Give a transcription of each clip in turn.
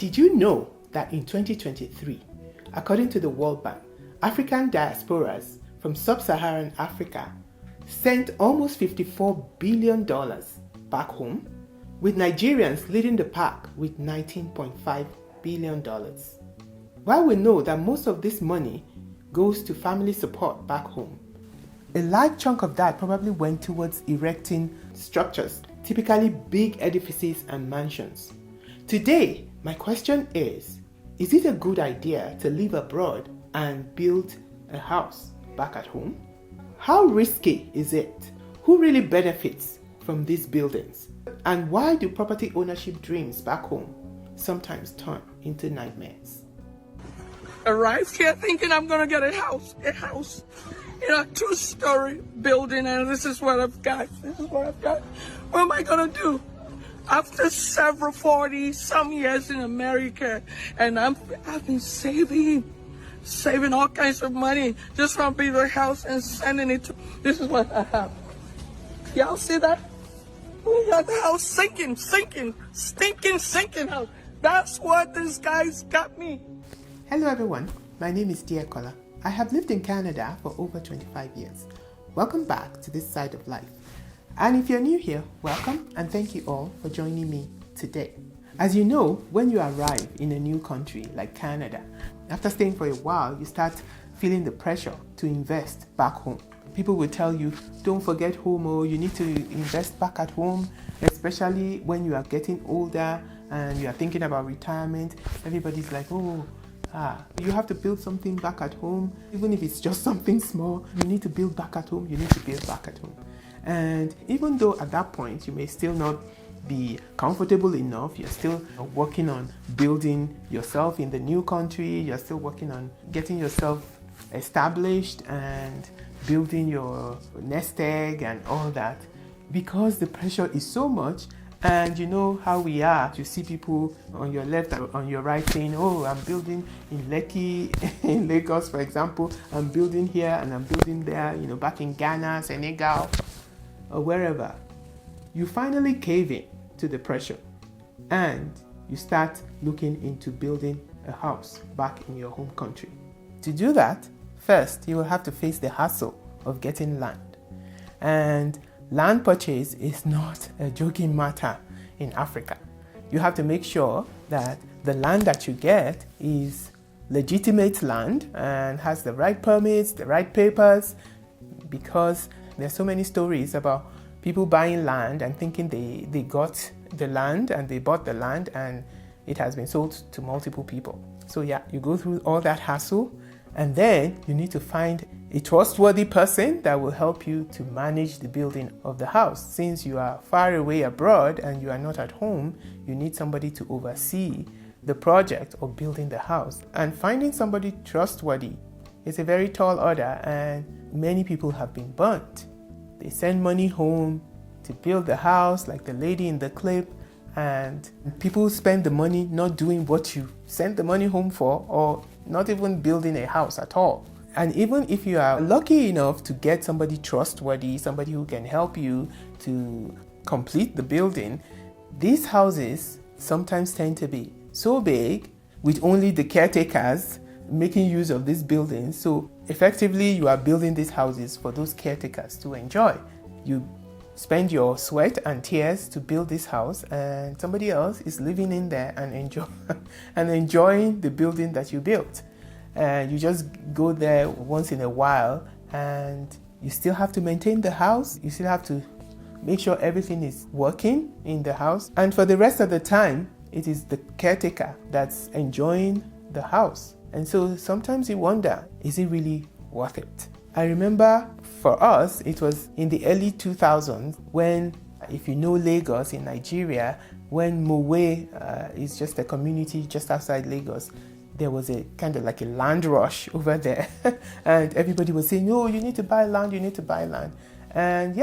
Did you know that in 2023, according to the World Bank, African diasporas from sub-Saharan Africa sent almost $54 billion back home, with Nigerians leading the pack with $19.5 billion. While we know that most of this money goes to family support back home, a large chunk of that probably went towards erecting structures, typically big edifices and mansions. Today, my question is it a good idea to live abroad and build a house back at home? How risky is it? Who really benefits from these buildings? And why do property ownership dreams back home sometimes turn into nightmares? Arrived here thinking I'm gonna get a house, in a 2-story building, and this is what I've got. What am I gonna do? After several 40-some years in America, and I've been saving all kinds of money just from building a house and sending it to. This is what I have. Y'all see that? We got the house sinking house. That's what this guy's got me. Hello everyone, my name is Kola. I have lived in Canada for over 25 years. Welcome back to this side of life. And if you're new here, welcome and thank you all for joining me today. As you know, when you arrive in a new country like Canada, after staying for a while, you start feeling the pressure to invest back home. People will tell you, don't forget home, or you need to invest back at home, especially when you are getting older and you are thinking about retirement. Everybody's like, you have to build something back at home. Even if it's just something small, you need to build back at home. And even though at that point, you may still not be comfortable enough, you're still working on building yourself in the new country, you're still working on getting yourself established and building your nest egg and all that, because the pressure is so much. And you know how we are. You see people on your left and on your right saying, I'm building in Lekki, in Lagos, for example. I'm building here and I'm building there, back in Ghana, Senegal, or wherever. You finally cave in to the pressure and you start looking into building a house back in your home country. To do that, first, you will have to face the hassle of getting land. And land purchase is not a joking matter in Africa. You have to make sure that the land that you get is legitimate land and has the right permits, the right papers, because there's so many stories about people buying land and thinking they got the land and they bought the land and it has been sold to multiple people. So you go through all that hassle, and then you need to find a trustworthy person that will help you to manage the building of the house. Since you are far away abroad and you are not at home, you need somebody to oversee the project of building the house. And finding somebody trustworthy is a very tall order, and many people have been burnt. They send money home to build the house, like the lady in the clip, and people spend the money not doing what you sent the money home for, or not even building a house at all. And even if you are lucky enough to get somebody trustworthy, somebody who can help you to complete the building, these houses sometimes tend to be so big with only the caretakers making use of these buildings. So effectively, you are building these houses for those caretakers to enjoy. You spend your sweat and tears to build this house, and somebody else is living in there and enjoying the building that you built. And you just go there once in a while, and you still have to maintain the house. You still have to make sure everything is working in the house. And for the rest of the time, it is the caretaker that's enjoying the house. And so sometimes you wonder, is it really worth it? I remember for us, it was in the early 2000s when, if you know Lagos in Nigeria, when Mowe is just a community just outside Lagos, there was a kind of like a land rush over there. And everybody was saying, you need to buy land. And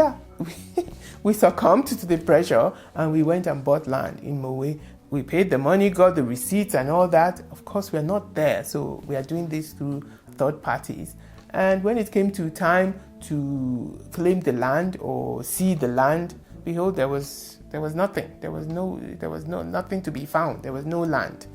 we succumbed to the pressure and we went and bought land in Mowe. We paid the money, got the receipts and all that. Of course, we're not there, so we are doing this through third parties. And when it came to time to claim the land or see the land, behold, there was nothing. There was nothing to be found. There was no land.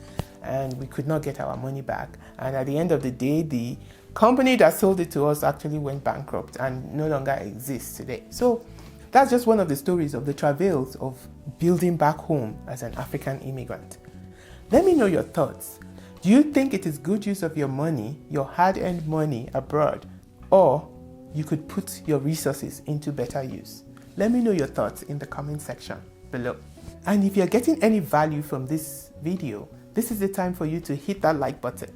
and we could not get our money back. And at the end of the day, the company that sold it to us actually went bankrupt and no longer exists today. So that's just one of the stories of the travails of building back home as an African immigrant. Let me know your thoughts. Do you think it is good use of your money, your hard-earned money abroad, or you could put your resources into better use? Let me know your thoughts in the comment section below. And if you're getting any value from this video, this is the time for you to hit that like button.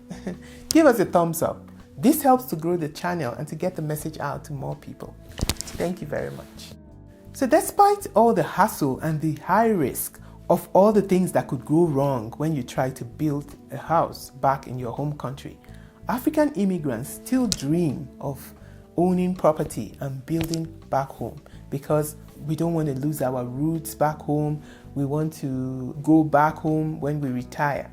Give us a thumbs up. This helps to grow the channel and to get the message out to more people. Thank you very much. So despite all the hassle and the high risk of all the things that could go wrong when you try to build a house back in your home country, African immigrants still dream of owning property and building back home because we don't want to lose our roots back home. We want to go back home when we retire.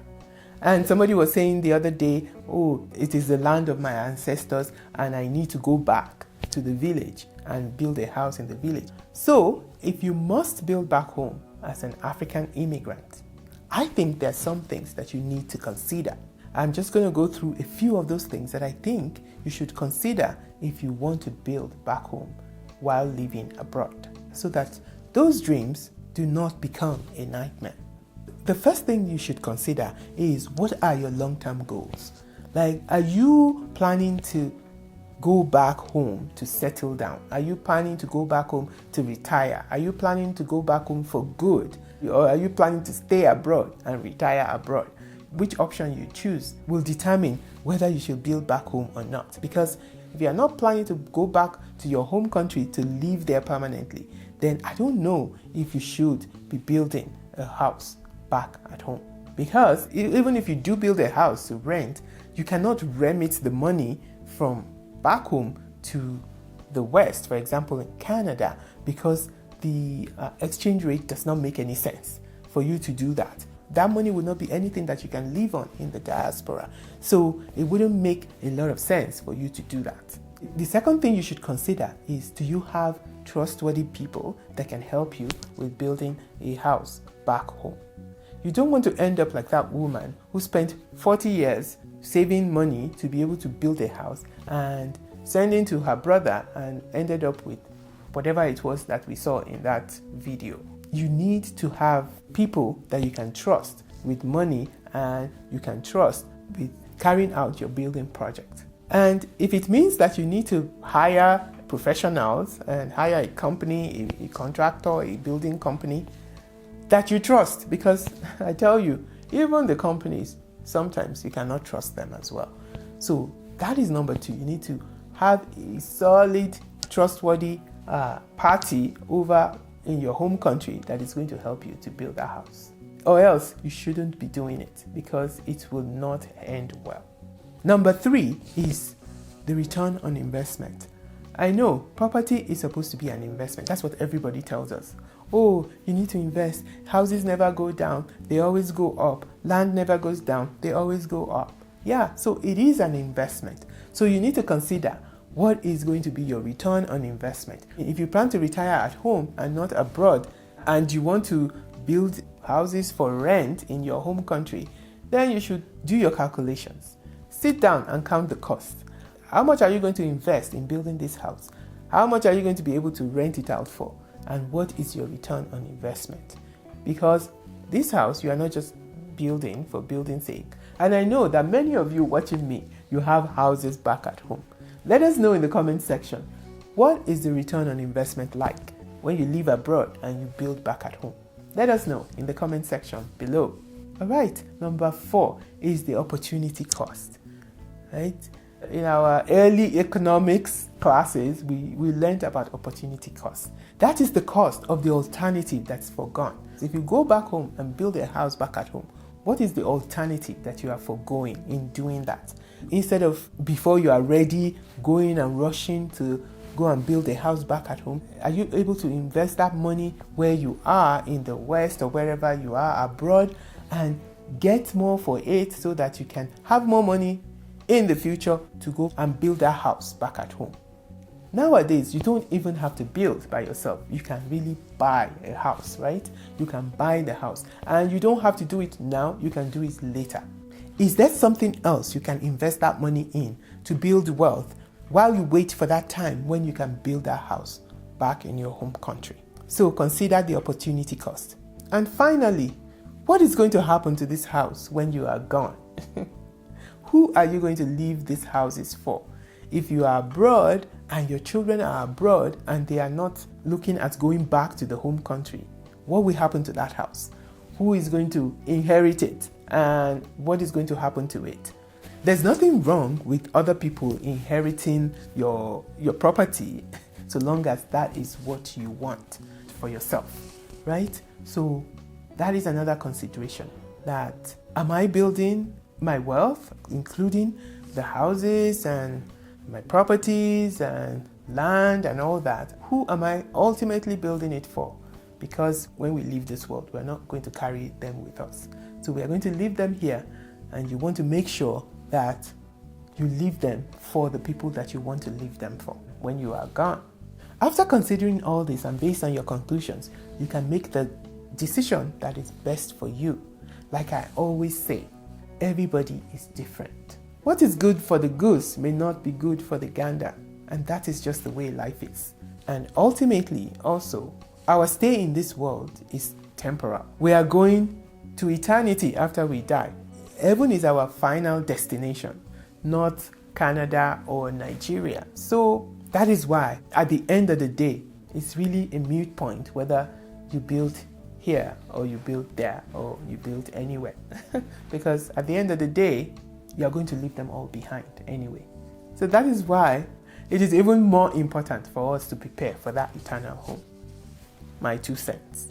And somebody was saying the other day, oh, it is the land of my ancestors and I need to go back to the village and build a house in the village. So if you must build back home as an African immigrant, I think there's some things that you need to consider. I'm just going to go through a few of those things that I think you should consider if you want to build back home while living abroad, so that those dreams do not become a nightmare. The first thing you should consider is, what are your long-term goals? Like, are you planning to go back home to settle down? Are you planning to go back home to retire? Are you planning to go back home for good? Or are you planning to stay abroad and retire abroad? Which option you choose will determine whether you should build back home or not. Because if you are not planning to go back to your home country to live there permanently, then I don't know if you should be building a house back at home. Because even if you do build a house to rent, you cannot remit the money from back home to the West, for example in Canada, because the exchange rate does not make any sense for you to do that. That money would not be anything that you can live on in the diaspora. So it wouldn't make a lot of sense for you to do that. The second thing you should consider is, do you have trustworthy people that can help you with building a house back home? You don't want to end up like that woman who spent 40 years saving money to be able to build a house and sending to her brother and ended up with whatever it was that we saw in that video. You need to have people that you can trust with money and you can trust with carrying out your building project. And if it means that you need to hire professionals and hire a company, a contractor, a building company that you trust, because I tell you, even the companies, sometimes you cannot trust them as well. So that is number two. You need to have a solid, trustworthy party over in your home country that is going to help you to build a house. Or else you shouldn't be doing it, because it will not end well. Number three is the return on investment. I know property is supposed to be an investment. That's what everybody tells us. Oh, you need to invest. Houses never go down. They always go up. Land never goes down. They always go up. Yeah, so it is an investment. So you need to consider, what is going to be your return on investment? If you plan to retire at home and not abroad, and you want to build houses for rent in your home country, then you should do your calculations. Sit down and count the cost. How much are you going to invest in building this house? How much are you going to be able to rent it out for? And what is your return on investment? Because this house, you are not just building for building's sake. And I know that many of you watching me, you have houses back at home. Let us know in the comment section, what is the return on investment like when you live abroad and you build back at home? Let us know in the comment section below. All right, number 4 is the opportunity cost. Right? In our early economics classes, we learned about opportunity cost. That is the cost of the alternative that's foregone. If you go back home and build a house back at home, what is the alternative that you are foregoing in doing that? Instead of, before you are ready, going and rushing to go and build a house back at home, are you able to invest that money where you are in the West or wherever you are abroad and get more for it, so that you can have more money in the future to go and build that house back at home? Nowadays, you don't even have to build by yourself. You can really buy a house, right? You can buy the house, and you don't have to do it now. You can do it later. Is there something else you can invest that money in to build wealth while you wait for that time when you can build that house back in your home country? So consider the opportunity cost. And finally, what is going to happen to this house when you are gone? Who are you going to leave these houses for? If you are abroad and your children are abroad and they are not looking at going back to the home country, what will happen to that house? Who is going to inherit it? And what is going to happen to it? There's nothing wrong with other people inheriting your property so long as that is what you want for yourself, right? So that is another consideration. That am I building my wealth, including the houses and my properties and land and all that? Who am I ultimately building it for? Because when we leave this world, we're not going to carry them with us. So we are going to leave them here, and you want to make sure that you leave them for the people that you want to leave them for when you are gone. After considering all this and based on your conclusions, you can make the decision that is best for you. Like I always say, everybody is different. What is good for the goose may not be good for the gander, and that is just the way life is. And ultimately, also, our stay in this world is temporal. We are going to eternity after we die. Heaven is our final destination, not Canada or Nigeria. So that is why, at the end of the day, it's really a moot point whether you build here or you build there or you build anywhere. Because at the end of the day, you're going to leave them all behind anyway. So that is why it is even more important for us to prepare for that eternal home. My 2 cents.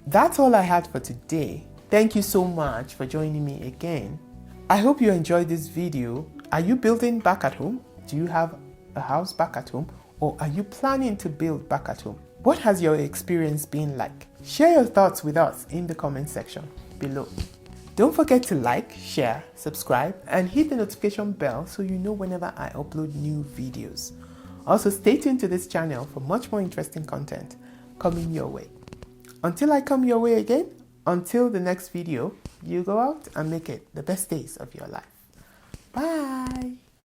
That's all I had for today. Thank you so much for joining me again. I hope you enjoyed this video. Are you building back at home? Do you have a house back at home? Or are you planning to build back at home? What has your experience been like? Share your thoughts with us in the comment section below. Don't forget to like, share, subscribe, and hit the notification bell so you know whenever I upload new videos. Also, stay tuned to this channel for much more interesting content coming your way. Until I come your way again, until the next video, you go out and make it the best days of your life. Bye!